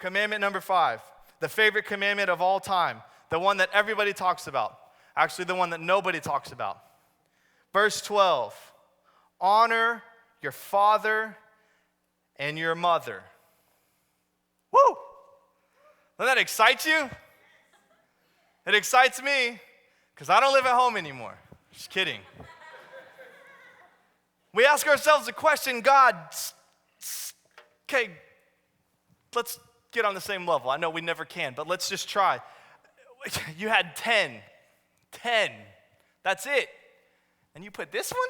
Commandment number 5, the favorite commandment of all time, the one that everybody talks about, actually the one that nobody talks about. Verse 12, honor your father and your mother. Woo! Doesn't that excite you? It excites me because I don't live at home anymore. Just kidding. We ask ourselves the question, God, okay, let's get on the same level. I know we never can, but let's just try. You had 10. That's it. And you put this one?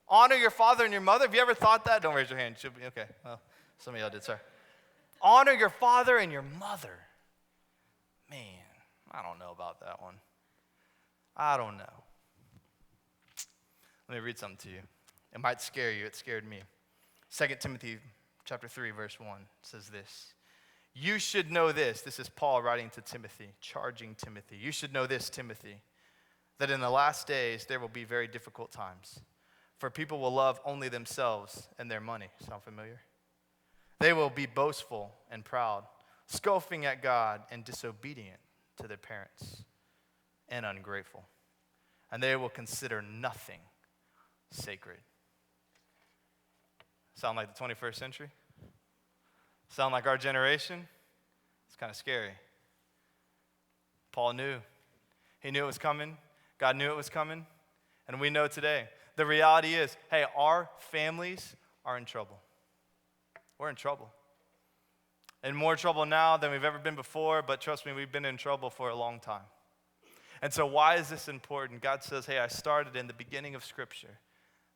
Honor your father and your mother. Have you ever thought that? Don't raise your hand. Should be okay. Well, some of y'all did, sorry. Honor your father and your mother. Man, I don't know about that one. I don't know. Let me read something to you. It might scare you. It scared me. 2 Timothy chapter 3, verse 1 says this. You should know this. This is Paul writing to Timothy, charging Timothy. You should know this, Timothy, that in the last days there will be very difficult times. For people will love only themselves and their money. Sound familiar? They will be boastful and proud, scoffing at God and disobedient to their parents and ungrateful. And they will consider nothing sacred. Sound like the 21st century? Sound like our generation? It's kind of scary. Paul knew. He knew it was coming. God knew it was coming. And we know today. The reality is, hey, our families are in trouble. We're in trouble. In more trouble now than we've ever been before, but trust me, we've been in trouble for a long time. And so why is this important? God says, hey, I started in the beginning of Scripture,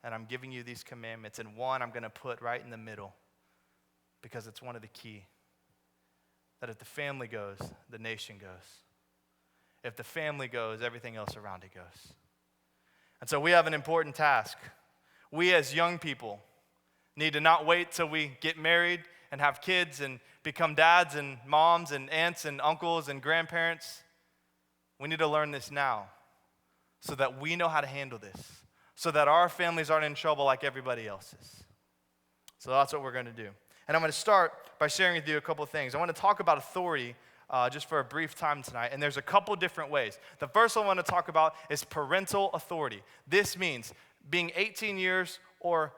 and I'm giving you these commandments, and one I'm going to put right in the middle because it's one of the key. That if the family goes, the nation goes. If the family goes, everything else around it goes. And so we have an important task. We as young people need to not wait till we get married and have kids and become dads and moms and aunts and uncles and grandparents. We need to learn this now so that we know how to handle this, so that our families aren't in trouble like everybody else's. So that's what we're going to do. And I'm going to start by sharing with you a couple of things. I want to talk about authority just for a brief time tonight, and there's a couple different ways. The first one I want to talk about is parental authority. This means being 18 years or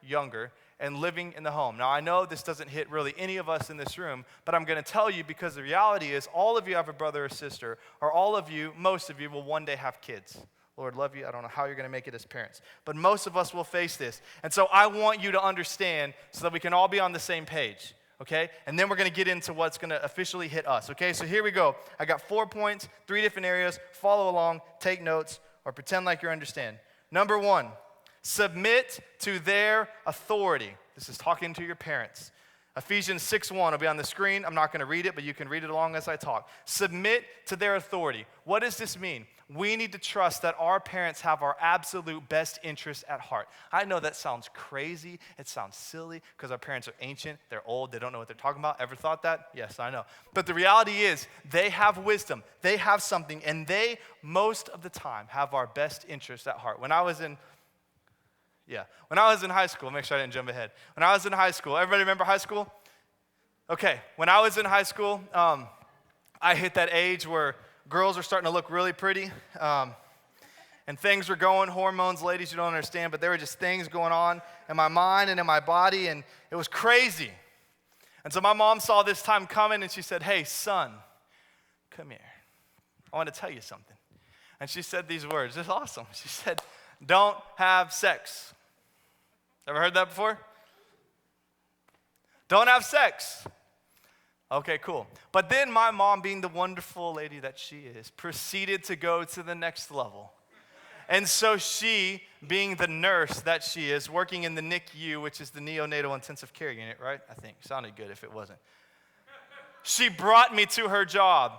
younger, and living in the home. Now, I know this doesn't hit really any of us in this room, but I'm going to tell you because the reality is all of you have a brother or sister, or all of you, most of you, will one day have kids. Lord, love you. I don't know how you're going to make it as parents, but most of us will face this. And so I want you to understand so that we can all be on the same page, okay? And then we're going to get into what's going to officially hit us, okay? So here we go. I got 4 points, 3 different areas. Follow along, take notes, or pretend like you understand. Number 1, submit to their authority. This is talking to your parents. Ephesians 6:1 will be on the screen. I'm not going to read it, but you can read it along as I talk. Submit to their authority. What does this mean? We need to trust that our parents have our absolute best interests at heart. I know that sounds crazy. It sounds silly because our parents are ancient. They're old. They don't know what they're talking about. Ever thought that? Yes, I know. But the reality is they have wisdom. They have something, and they, most of the time, have our best interests at heart. When I was in high school, make sure I didn't jump ahead. When I was in high school, everybody remember high school? Okay, when I was in high school, I hit that age where girls are starting to look really pretty, and things were going, hormones, ladies, you don't understand, but there were just things going on in my mind and in my body, and it was crazy. And so my mom saw this time coming, and she said, hey, son, come here. I want to tell you something. And she said these words. It's awesome. She said, don't have sex. Ever heard that before? Don't have sex. Okay, cool. But then my mom, being the wonderful lady that she is, proceeded to go to the next level. And so she, being the nurse that she is, working in the NICU, which is the neonatal intensive care unit, right? I think. Sounded good if it wasn't. She brought me to her job.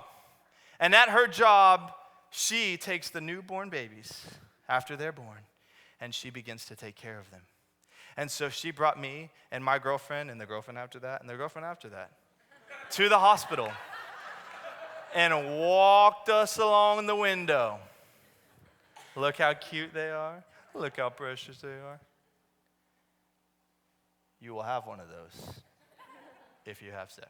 And at her job, she takes the newborn babies after they're born, and she begins to take care of them. And so she brought me and my girlfriend and the girlfriend after that and the girlfriend after that to the hospital and walked us along the window. Look how cute they are. Look how precious they are. You will have one of those. if you have sex.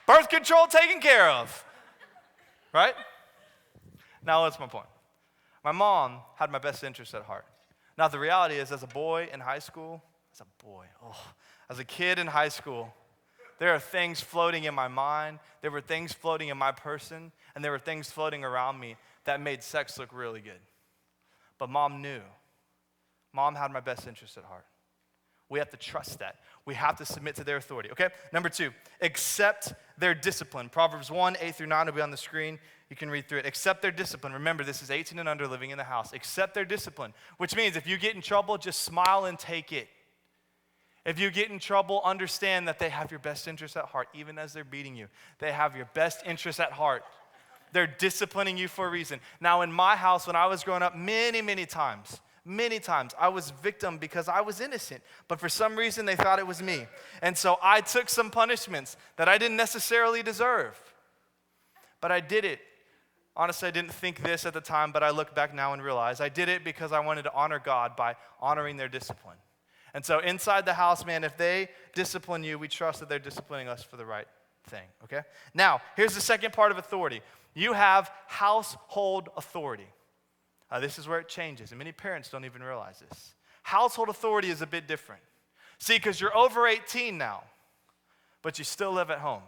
Birth control taken care of, right? Now, what's my point? My mom had my best interest at heart. Now, the reality is, as a boy in high school, as a kid in high school, there are things floating in my mind, there were things floating in my person, and there were things floating around me that made sex look really good. But mom knew. Mom had my best interest at heart. We have to trust that. We have to submit to their authority, okay? Number 2, accept their discipline. Proverbs 1, 8 through 9 will be on the screen. You can read through it. Accept their discipline. Remember, this is 18 and under living in the house. Accept their discipline, which means if you get in trouble, just smile and take it. If you get in trouble, understand that they have your best interest at heart, even as they're beating you. They have your best interest at heart. They're disciplining you for a reason. Now, in my house, when I was growing up, many times, I was victim because I was innocent. But for some reason, they thought it was me. And so I took some punishments that I didn't necessarily deserve. But I did it. Honestly, I didn't think this at the time, but I look back now and realize I did it because I wanted to honor God by honoring their discipline. And so inside the house, man, if they discipline you, we trust that they're disciplining us for the right thing, okay? Now, here's the second part of authority. You have household authority. This is where it changes, and many parents don't even realize this. Household authority is a bit different. See, because you're over 18 now, but you still live at home.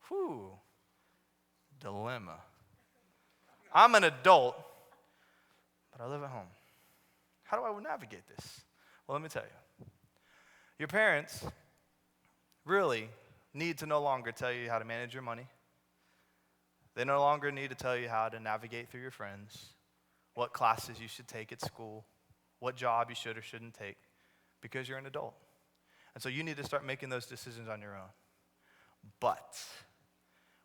Whew, dilemma. I'm an adult, but I live at home. How do I navigate this? Well, let me tell you. Your parents really need to no longer tell you how to manage your money. They no longer need to tell you how to navigate through your friends, what classes you should take at school, what job you should or shouldn't take, because you're an adult. And so you need to start making those decisions on your own. But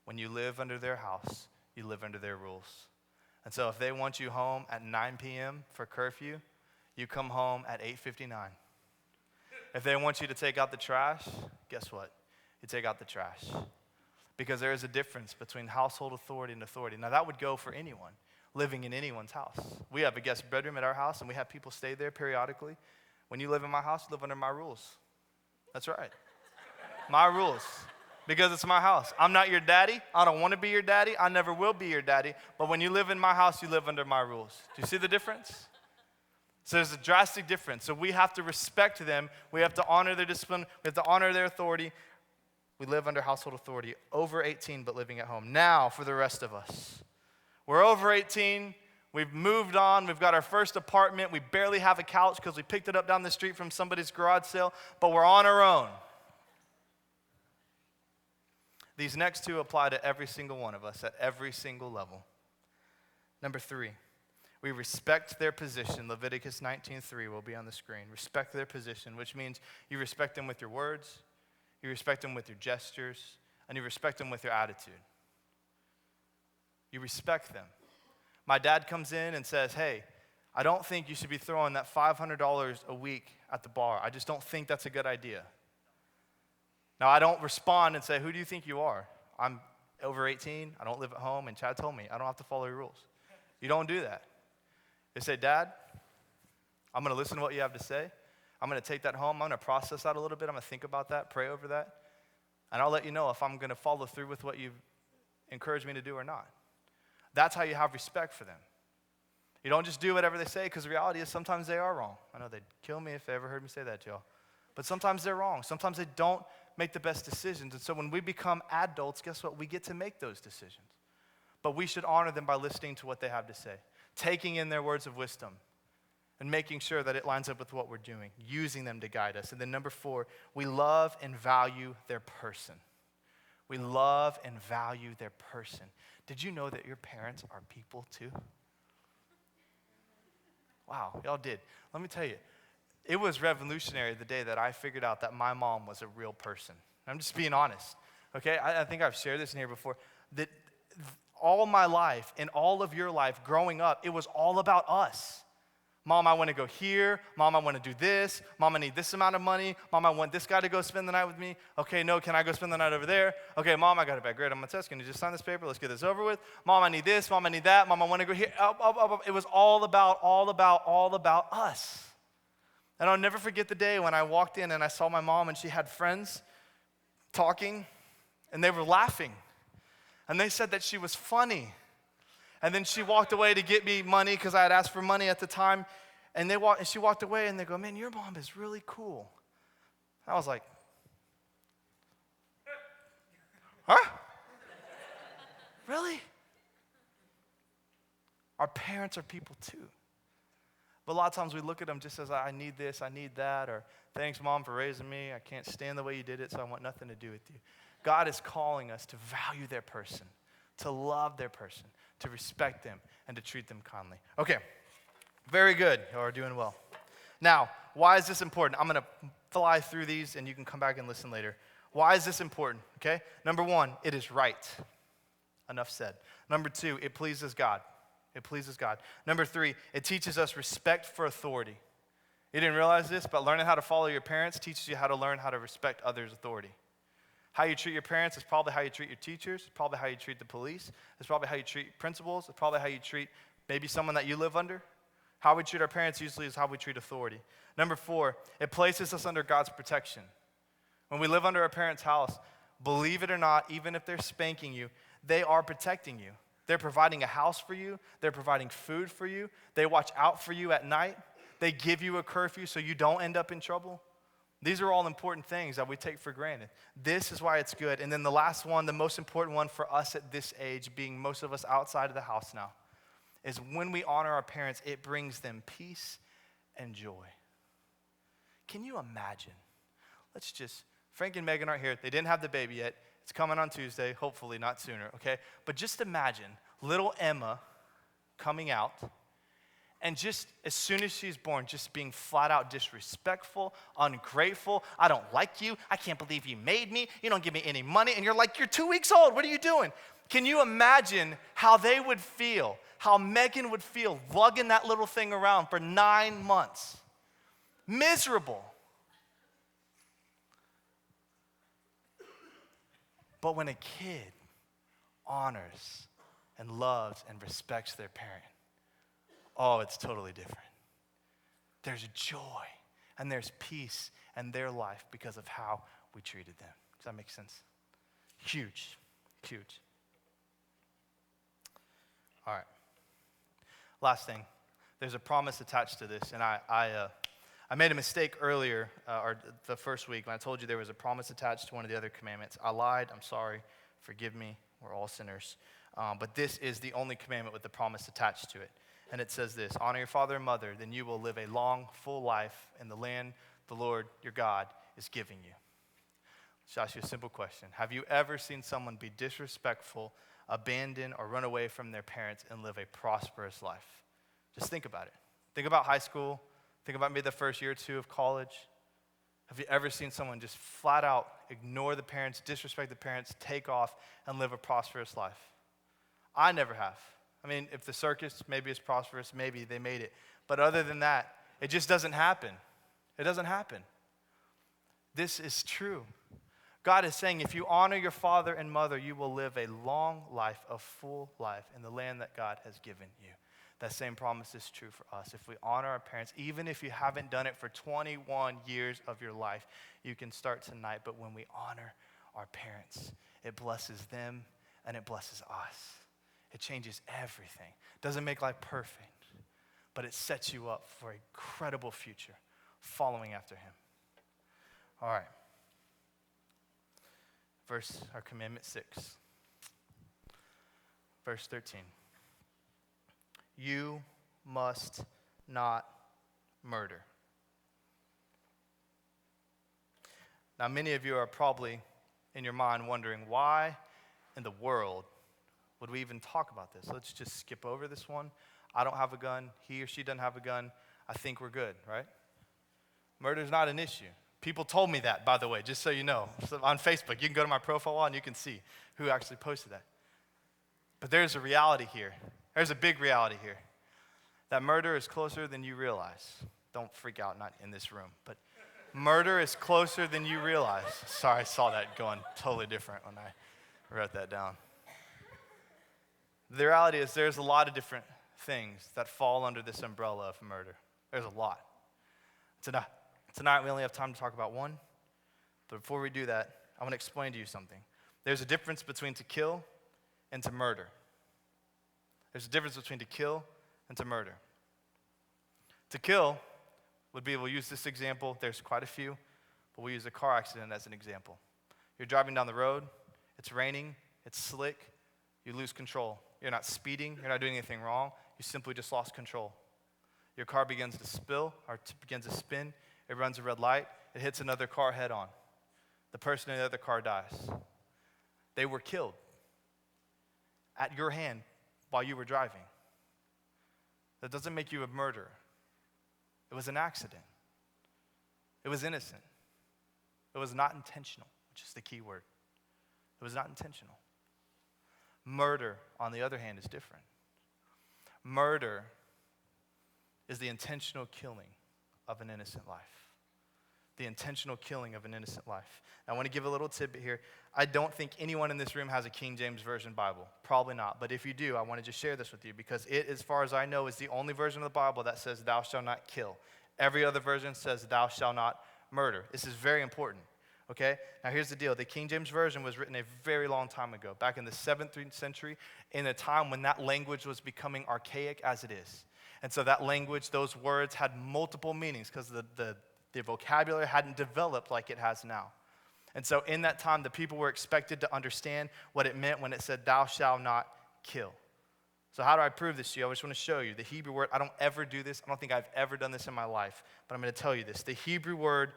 when you live under their house, you live under their rules. And so if they want you home at 9 p.m. for curfew, you come home at 8:59. If they want you to take out the trash, guess what? You take out the trash. Because there is a difference between household authority and authority. Now, that would go for anyone living in anyone's house. We have a guest bedroom at our house, and we have people stay there periodically. When you live in my house, you live under my rules. That's right. My rules. Because it's my house. I'm not your daddy. I don't want to be your daddy. I never will be your daddy. But when you live in my house, you live under my rules. Do you see the difference? So there's a drastic difference. So we have to respect them. We have to honor their discipline. We have to honor their authority. We live under household authority. Over 18, but living at home. Now, for the rest of us. We're over 18. We've moved on. We've got our first apartment. We barely have a couch because we picked it up down the street from somebody's garage sale. But we're on our own. These next two apply to every single one of us at every single level. Number 3. We respect their position. Leviticus 19:3 will be on the screen. Respect their position, which means you respect them with your words, you respect them with your gestures, and you respect them with your attitude. You respect them. My dad comes in and says, hey, I don't think you should be throwing that $500 a week at the bar. I just don't think that's a good idea. Now, I don't respond and say, who do you think you are? I'm over 18, I don't live at home, and Chad told me I don't have to follow your rules. You don't do that. They say, Dad, I'm going to listen to what you have to say. I'm going to take that home. I'm going to process that a little bit. I'm going to think about that, pray over that. And I'll let you know if I'm going to follow through with what you've encouraged me to do or not. That's how you have respect for them. You don't just do whatever they say, because the reality is sometimes they are wrong. I know they'd kill me if they ever heard me say that to y'all. But sometimes they're wrong. Sometimes they don't make the best decisions. And so when we become adults, guess what? We get to make those decisions. But we should honor them by listening to what they have to say, taking in their words of wisdom, and making sure that it lines up with what we're doing, using them to guide us. And then number 4, we love and value their person. We love and value their person. Did you know that your parents are people too? Wow, y'all did. Let me tell you, it was revolutionary the day that I figured out that my mom was a real person. I'm just being honest, okay? I think I've shared this in here before. That all my life and all of your life growing up, it was all about us. Mom, I want to go here. Mom, I want to do this. Mom, I need this amount of money. Mom, I want this guy to go spend the night with me. Okay, no, can I go spend the night over there? Okay, Mom, I got a bad grade on my test. Can you just sign this paper? Let's get this over with. Mom, I need this. Mom, I need that. Mom, I want to go here. It was all about us. And I'll never forget the day when I walked in and I saw my mom and she had friends talking and they were laughing. And they said that she was funny. And then she walked away to get me money because I had asked for money at the time. And she walked away and they go, man, your mom is really cool. I was like, huh? Really? Our parents are people too. But a lot of times we look at them just as, I need this, I need that, or thanks, Mom, for raising me. I can't stand the way you did it, so I want nothing to do with you. God is calling us to value their person, to love their person, to respect them, and to treat them kindly. Okay, very good. You are doing well. Now, why is this important? I'm going to fly through these, and you can come back and listen later. Why is this important? Okay, number one, it is right. Enough said. Number two, it pleases God. It pleases God. Number three, it teaches us respect for authority. You didn't realize this, but learning how to follow your parents teaches you how to learn how to respect others' authority. How you treat your parents is probably how you treat your teachers. It's probably how you treat the police. It's probably how you treat principals. It's probably how you treat maybe someone that you live under. How we treat our parents usually is how we treat authority. Number four, it places us under God's protection. When we live under our parents' house, believe it or not, even if they're spanking you, they are protecting you. They're providing a house for you. They're providing food for you. They watch out for you at night. They give you a curfew so you don't end up in trouble. These are all important things that we take for granted. This is why it's good. And then the last one, the most important one for us at this age, being most of us outside of the house now, is when we honor our parents, it brings them peace and joy. Can you imagine? Frank and Megan aren't here. They didn't have the baby yet. It's coming on Tuesday, hopefully not sooner, okay? But just imagine little Emma coming out and just as soon as she's born, just being flat out disrespectful, ungrateful. I don't like you. I can't believe you made me. You don't give me any money. And you're like, you're 2 weeks old. What are you doing? Can you imagine how they would feel, how Megan would feel lugging that little thing around for 9 months? Miserable. But when a kid honors and loves and respects their parent, oh, it's totally different. There's joy and there's peace in their life because of how we treated them. Does that make sense? Huge, huge. All right. Last thing, there's a promise attached to this, and I made a mistake earlier, or the first week, when I told you there was a promise attached to one of the other commandments. I lied. I'm sorry. Forgive me. We're all sinners. But this is the only commandment with the promise attached to it. And it says this: honor your father and mother, then you will live a long, full life in the land the Lord your God is giving you. Let's ask you a simple question. Have you ever seen someone be disrespectful, abandon, or run away from their parents and live a prosperous life? Just think about it. Think about high school. Think about maybe the first year or two of college. Have you ever seen someone just flat out ignore the parents, disrespect the parents, take off, and live a prosperous life? I never have. I mean, if the circus maybe is prosperous, maybe they made it. But other than that, it just doesn't happen. It doesn't happen. This is true. God is saying if you honor your father and mother, you will live a long life, a full life in the land that God has given you. That same promise is true for us. If we honor our parents, even if you haven't done it for 21 years of your life, you can start tonight. But when we honor our parents, it blesses them and it blesses us. It changes everything. Doesn't make life perfect, but it sets you up for an incredible future following after him. All right. Commandment 6. Verse 13. You must not murder. Now, many of you are probably in your mind wondering, why in the world would we even talk about this? Let's just skip over this one. I don't have a gun. He or she doesn't have a gun. I think we're good, right? Murder is not an issue. People told me that, by the way, just so you know. So on Facebook, you can go to my profile and you can see who actually posted that. But there's a reality here. There's a big reality here. That murder is closer than you realize. Don't freak out, not in this room. But murder is closer than you realize. Sorry, I saw that going totally different when I wrote that down. The reality is there's a lot of different things that fall under this umbrella of murder. There's a lot. Tonight we only have time to talk about one, but before we do that, I want to explain to you something. There's a difference between to kill and to murder. There's a difference between to kill and to murder. To kill would be, we'll use this example, there's quite a few, but we'll use a car accident as an example. You're driving down the road, it's raining, it's slick, you lose control. You're not speeding, you're not doing anything wrong, you simply just lost control. Your car begins to spill, or begins to spin, it runs a red light, it hits another car head on. The person in the other car dies. They were killed at your hand while you were driving. That doesn't make you a murderer. It was an accident. It was innocent. It was not intentional, which is the key word. It was not intentional. Murder, on the other hand, is different. Murder is the intentional killing of an innocent life. The intentional killing of an innocent life. Now, I want to give a little tidbit here. I don't think anyone in this room has a King James Version Bible. Probably not. But if you do, I want to just share this with you because it, as far as I know, is the only version of the Bible that says, thou shalt not kill. Every other version says, thou shalt not murder. This is very important. Okay? Now, here's the deal. The King James Version was written a very long time ago, back in the 7th century, in a time when that language was becoming archaic as it is. And so that language, those words had multiple meanings because the vocabulary hadn't developed like it has now. And so in that time, the people were expected to understand what it meant when it said, thou shalt not kill. So how do I prove this to you? I just want to show you. The Hebrew word, I don't ever do this. I don't think I've ever done this in my life, but I'm going to tell you this. The Hebrew word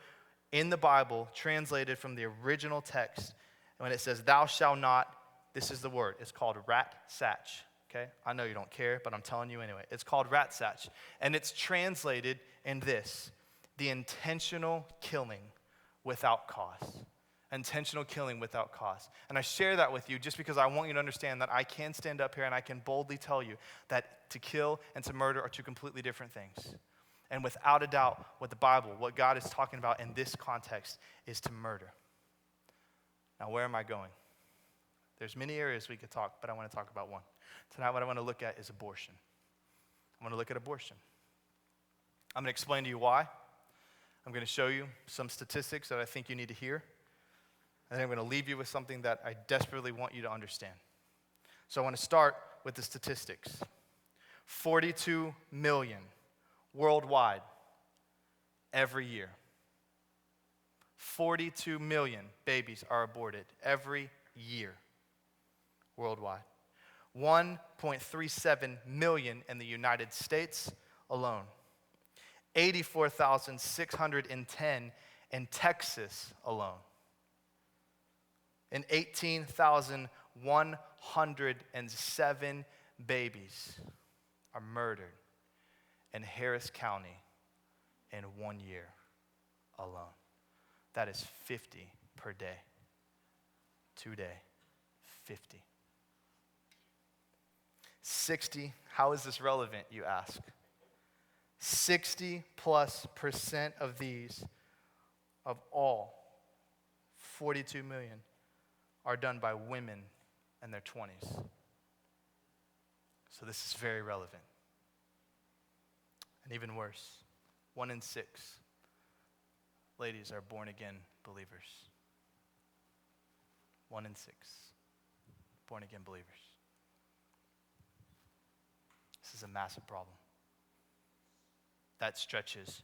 in the Bible, translated from the original text, and when it says, thou shalt not, this is the word. It's called rat-sach. Okay? I know you don't care, but I'm telling you anyway. It's called rat-sach. And it's translated in this: the intentional killing without cause. Intentional killing without cause. And I share that with you just because I want you to understand that I can stand up here and I can boldly tell you that to kill and to murder are two completely different things. And without a doubt, what the Bible, what God is talking about in this context is to murder. Now, where am I going? There's many areas we could talk, but I want to talk about one. Tonight, what I want to look at is abortion. I want to look at abortion. I'm going to explain to you why. I'm going to show you some statistics that I think you need to hear. And then I'm going to leave you with something that I desperately want you to understand. So I want to start with the statistics. 42 million worldwide every year. 42 million babies are aborted every year worldwide. 1.37 million in the United States alone. 84,610 in Texas alone. And 18,107 babies are murdered in Harris County in 1 year alone. That is 50 per day. Today, 50. 60, how is this relevant, you ask? 60+% of these, of all 42 million, are done by women in their 20s. So this is very relevant. And even worse, 1 in 6 ladies are born again believers. 1 in 6 born again believers. This is a massive problem that stretches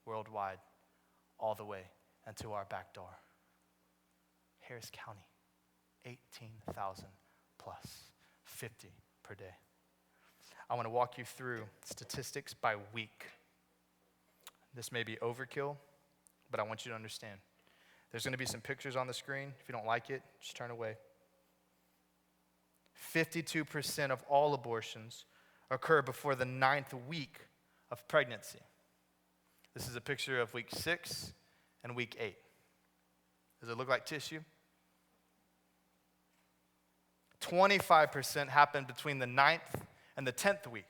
worldwide all the way into our back door. Harris County, 18,000 plus, 50 per day. I want to walk you through statistics by week. This may be overkill, but I want you to understand. There's going to be some pictures on the screen. If you don't like it, just turn away. 52% of all abortions occur before the 9th week of pregnancy. This is a picture of week 6 and week 8. Does it look like tissue? 25% happen between the 9th and the 10th week.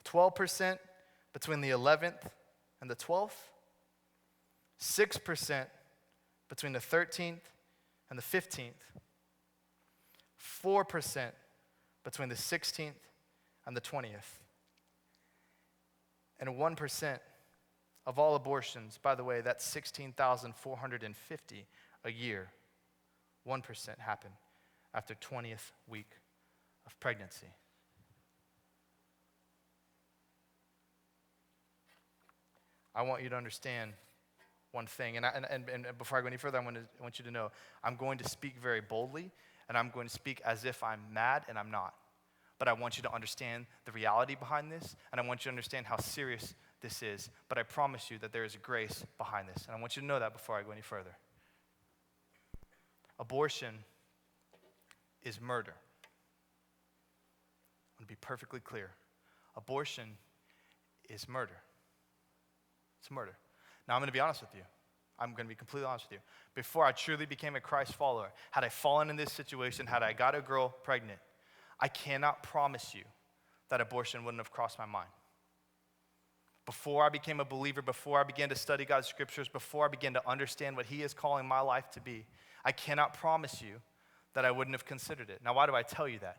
12% between the 11th and the 12th. 6% between the 13th and the 15th. 4% between the 16th and the 20th. And 1% of all abortions, by the way, that's 16,450 a year. 1% happen after 20th week of pregnancy. I want you to understand one thing, and before I go any further, I want you to know, I'm going to speak very boldly, and I'm going to speak as if I'm mad, and I'm not. But I want you to understand the reality behind this, and I want you to understand how serious this is. But I promise you that there is grace behind this, and I want you to know that before I go any further. Abortion is murder. I want to be perfectly clear. Abortion is murder. It's murder. Now, I'm going to be honest with you. I'm going to be completely honest with you. Before I truly became a Christ follower, had I fallen in this situation, had I got a girl pregnant, I cannot promise you that abortion wouldn't have crossed my mind. Before I became a believer, before I began to study God's scriptures, before I began to understand what He is calling my life to be, I cannot promise you that I wouldn't have considered it. Now, why do I tell you that?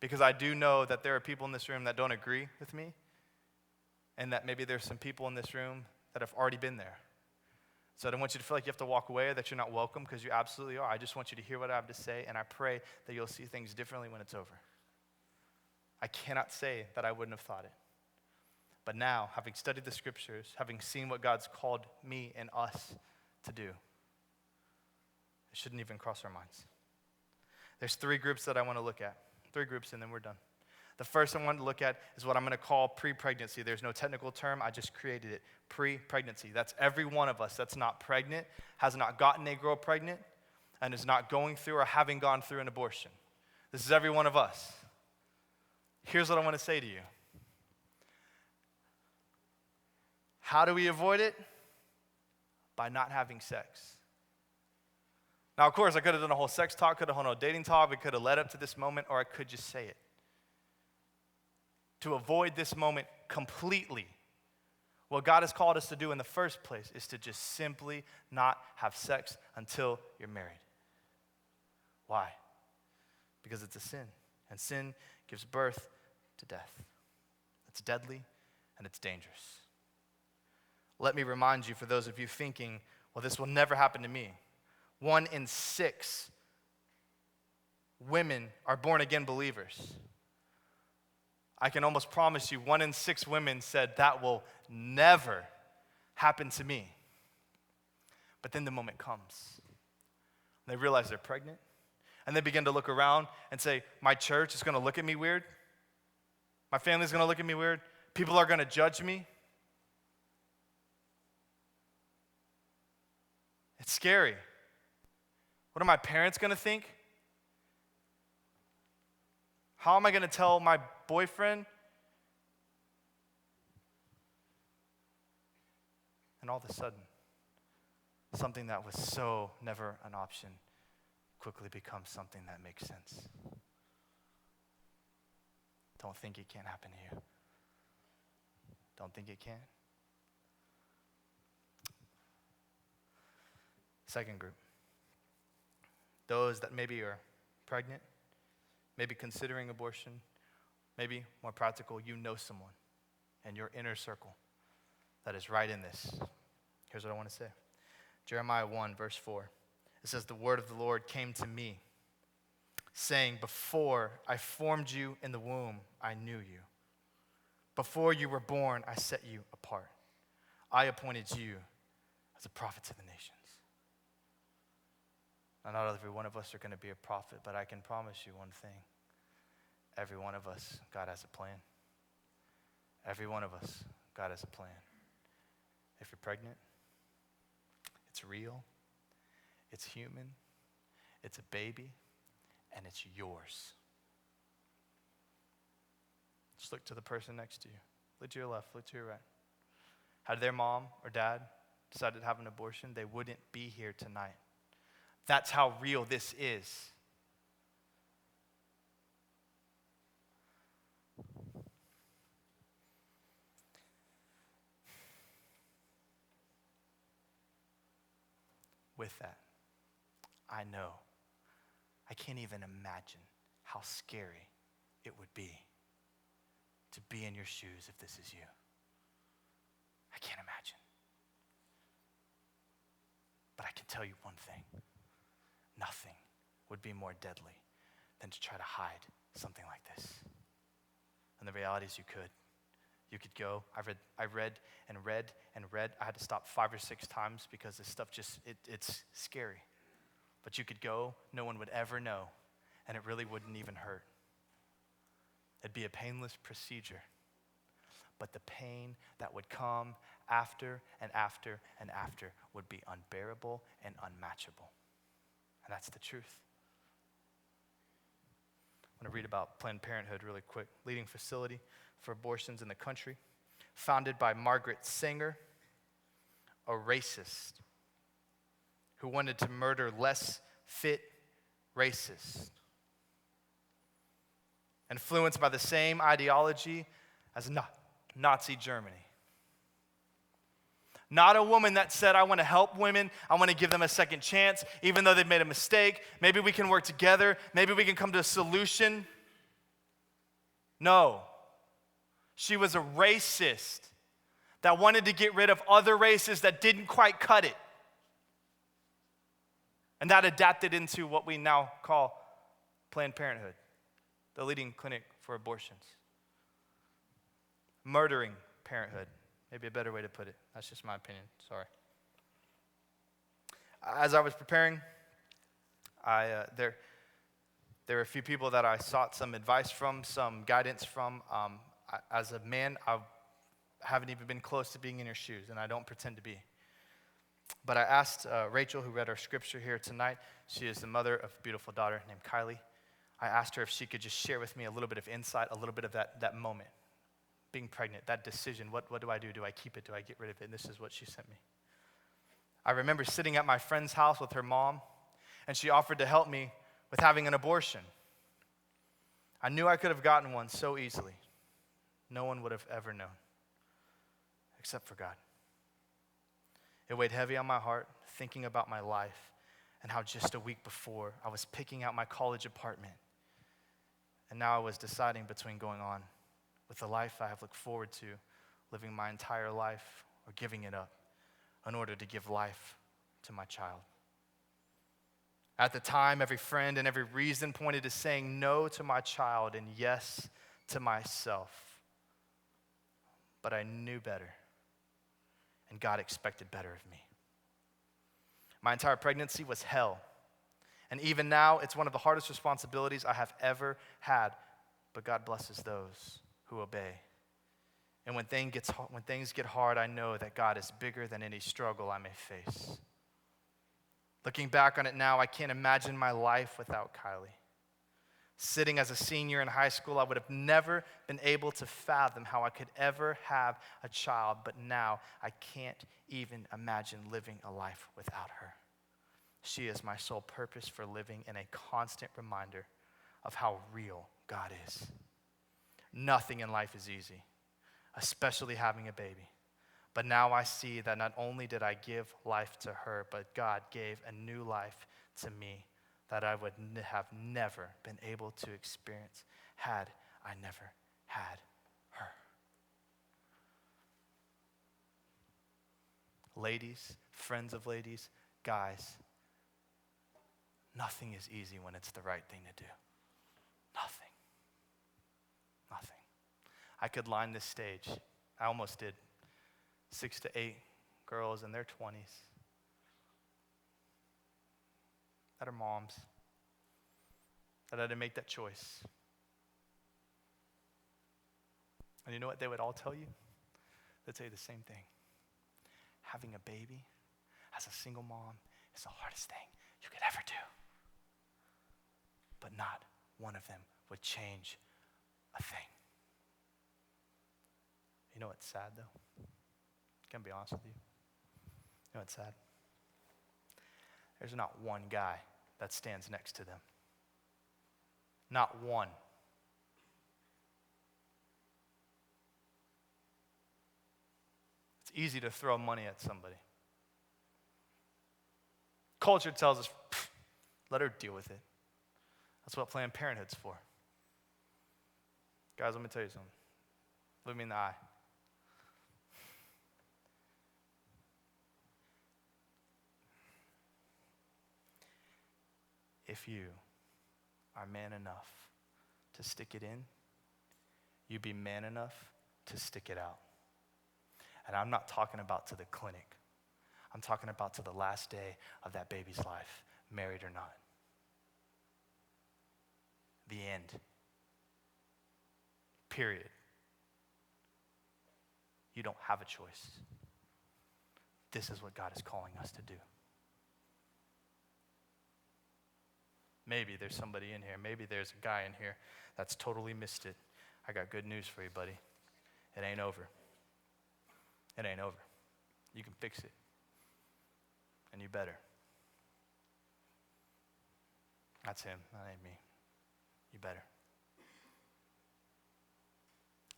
Because I do know that there are people in this room that don't agree with me, and that maybe there's some people in this room that have already been there. So I don't want you to feel like you have to walk away or that you're not welcome, because you absolutely are. I just want you to hear what I have to say, and I pray that you'll see things differently when it's over. I cannot say that I wouldn't have thought it. But now, having studied the scriptures, having seen what God's called me and us to do, it shouldn't even cross our minds. There's 3 groups that I want to look at. 3 groups, and then we're done. The first I want to look at is what I'm going to call pre-pregnancy. There's no technical term. I just created it. Pre-pregnancy. That's every one of us that's not pregnant, has not gotten a girl pregnant, and is not going through or having gone through an abortion. This is every one of us. Here's what I want to say to you. How do we avoid it? By not having sex. Now, of course, I could have done a whole sex talk, could have done a whole dating talk, we could have led up to this moment, or I could just say it. To avoid this moment completely, what God has called us to do in the first place is to just simply not have sex until you're married. Why? Because it's a sin, and sin gives birth to death. It's deadly, and it's dangerous. Let me remind you, for those of you thinking, well, this will never happen to me. 1 in 6 women are born-again believers. I can almost promise you 1 in 6 women said that will never happen to me. But then the moment comes. They realize they're pregnant, and they begin to look around and say, my church is going to look at me weird. My family's going to look at me weird. People are going to judge me. It's scary. What are my parents going to think? How am I going to tell my boyfriend? And all of a sudden, something that was so never an option quickly becomes something that makes sense. Don't think it can't happen to you. Don't think it can. Second group. Those that maybe are pregnant, maybe considering abortion, maybe more practical, you know someone in your inner circle that is right in this. Here's what I want to say. Jeremiah 1, verse 4. It says, the word of the Lord came to me, saying, before I formed you in the womb, I knew you. Before you were born, I set you apart. I appointed you as a prophet to the nations. Now, not every one of us are going to be a prophet, but I can promise you one thing. Every one of us, God has a plan. Every one of us, God has a plan. If you're pregnant, it's real, it's human, it's a baby, and it's yours. Just look to the person next to you. Look to your left, look to your right. Had their mom or dad decided to have an abortion, they wouldn't be here tonight. That's how real this is. With that, I know, I can't even imagine how scary it would be to be in your shoes if this is you. I can't imagine. But I can tell you one thing. Nothing would be more deadly than to try to hide something like this. And the reality is you could. You could go. I read and read and read. I had to stop 5 or 6 times because this stuff it's scary. But you could go, no one would ever know, and it really wouldn't even hurt. It'd be a painless procedure. But the pain that would come after and after and after would be unbearable and unmatchable. And that's the truth. I want to read about Planned Parenthood really quick. Leading facility for abortions in the country. Founded by Margaret Sanger, a racist who wanted to murder less fit racists. Influenced by the same ideology as Nazi Germany. Not a woman that said, I want to help women, I want to give them a second chance, even though they've made a mistake. Maybe we can work together, maybe we can come to a solution. No. She was a racist that wanted to get rid of other races that didn't quite cut it. And that adapted into what we now call Planned Parenthood, the leading clinic for abortions. Murdering parenthood, maybe a better way to put it. That's just my opinion, sorry. As I was preparing, there were a few people that I sought some advice from, some guidance from. As a man, I haven't even been close to being in your shoes, and I don't pretend to be. But I asked Rachel, who read our scripture here tonight. She is the mother of a beautiful daughter named Kylie. I asked her if she could just share with me a little bit of insight, a little bit of that moment. Being pregnant, that decision, what do I do? Do I keep it? Do I get rid of it? And this is what she sent me. I remember sitting at my friend's house with her mom, and she offered to help me with having an abortion. I knew I could have gotten one so easily. No one would have ever known, except for God. It weighed heavy on my heart, thinking about my life and how just a week before I was picking out my college apartment. And now I was deciding between going on with the life I have looked forward to, living my entire life, or giving it up in order to give life to my child. At the time, every friend and every reason pointed to saying no to my child and yes to myself. But I knew better, and God expected better of me. My entire pregnancy was hell, and even now, it's one of the hardest responsibilities I have ever had, but God blesses those who obey. And when things get hard, I know that God is bigger than any struggle I may face. Looking back on it now, I can't imagine my life without Kylie. Sitting as a senior in high school, I would have never been able to fathom how I could ever have a child, but now I can't even imagine living a life without her. She is my sole purpose for living and a constant reminder of how real God is. Nothing in life is easy, especially having a baby. But now I see that not only did I give life to her, but God gave a new life to me that I would have never been able to experience had I never had her. Ladies, friends of ladies, guys, nothing is easy when it's the right thing to do. Nothing. Nothing. I could line this stage. I almost did. 6 to 8 girls in their 20s that are moms, that had to make that choice. And you know what they would all tell you? They'd say the same thing. Having a baby as a single mom is the hardest thing you could ever do. But not one of them would change a thing. You know what's sad though? Can I be honest with you? You know what's sad? There's not one guy that stands next to them. Not one. It's easy to throw money at somebody. Culture tells us, let her deal with it. That's what Planned Parenthood's for. Guys, let me tell you something. Look me in the eye. if you are man enough to stick it in, you be man enough to stick it out. And I'm not talking about to the clinic. I'm talking about to the last day of that baby's life, married or not. The end. Period. You don't have a choice. This is what God is calling us to do. Maybe there's somebody in here. Maybe there's a guy in here that's totally missed it. I got good news for you, buddy. It ain't over. It ain't over. You can fix it. And you better. That's him. That ain't me. You better.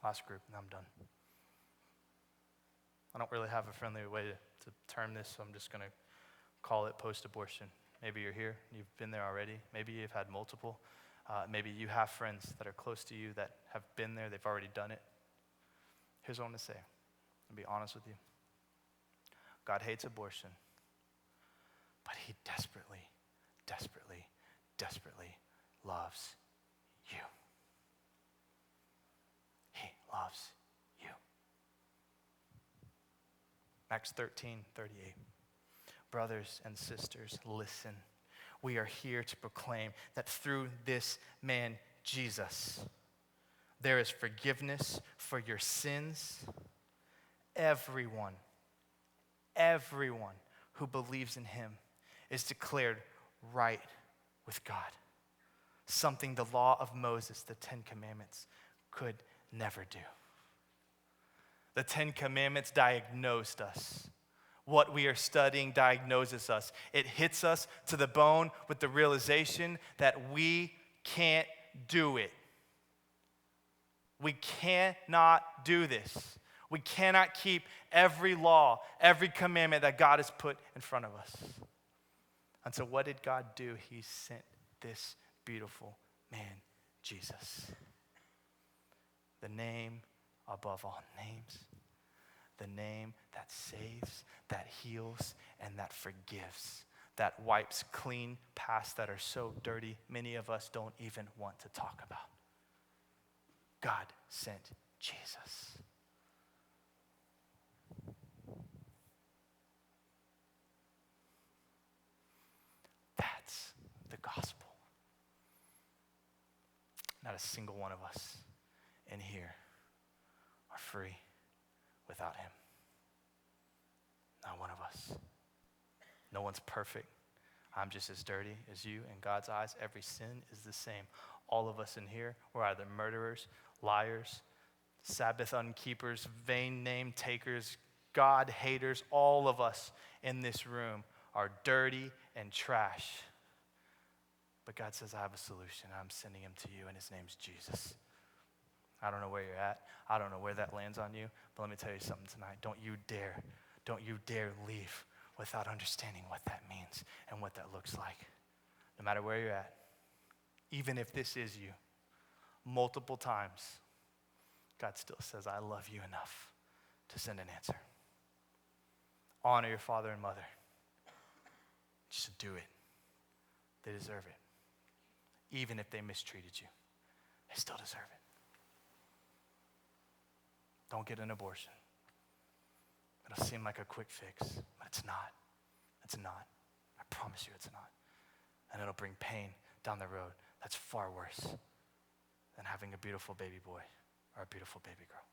Last group, and I'm done. I don't really have a friendly way to term this, so I'm just going to call it post-abortion. Maybe you're here, you've been there already. Maybe you've had multiple. Maybe you have friends that are close to you that have been there, they've already done it. Here's what I'm going to say. I'll be honest with you. God hates abortion, but he desperately, desperately, desperately loves you. He loves you. Acts 13:38. Brothers and sisters, listen. We are here to proclaim that through this man, Jesus, there is forgiveness for your sins. Everyone who believes in him is declared right with God. Something the law of Moses, the 10 Commandments, could never do. The 10 Commandments diagnosed us. What we are studying diagnoses us. It hits us to the bone with the realization that we can't do it. We cannot do this. We cannot keep every law, every commandment that God has put in front of us. And so what did God do? He sent this beautiful man, Jesus. The name above all names. The name that saves, that heals, and that forgives. That wipes clean pasts that are so dirty, many of us don't even want to talk about. God sent Jesus. That's the gospel. Not a single one of us in here are free without him. Not one of us. No one's perfect. I'm just as dirty as you. In God's eyes, every sin is the same. All of us in here, we're either murderers, liars, Sabbath unkeepers, vain name takers, God haters. All of us in this room are dirty and trash. But God says, I have a solution. I'm sending him to you, and his name's Jesus. I don't know where you're at. I don't know where that lands on you. But let me tell you something tonight. Don't you dare leave without understanding what that means and what that looks like. No matter where you're at, even if this is you, multiple times, God still says, I love you enough to send an answer. Honor your father and mother. Just do it. They deserve it. Even if they mistreated you, they still deserve it. Don't get an abortion. It'll seem like a quick fix, but it's not. It's not. I promise you it's not. And it'll bring pain down the road that's far worse than having a beautiful baby boy or a beautiful baby girl.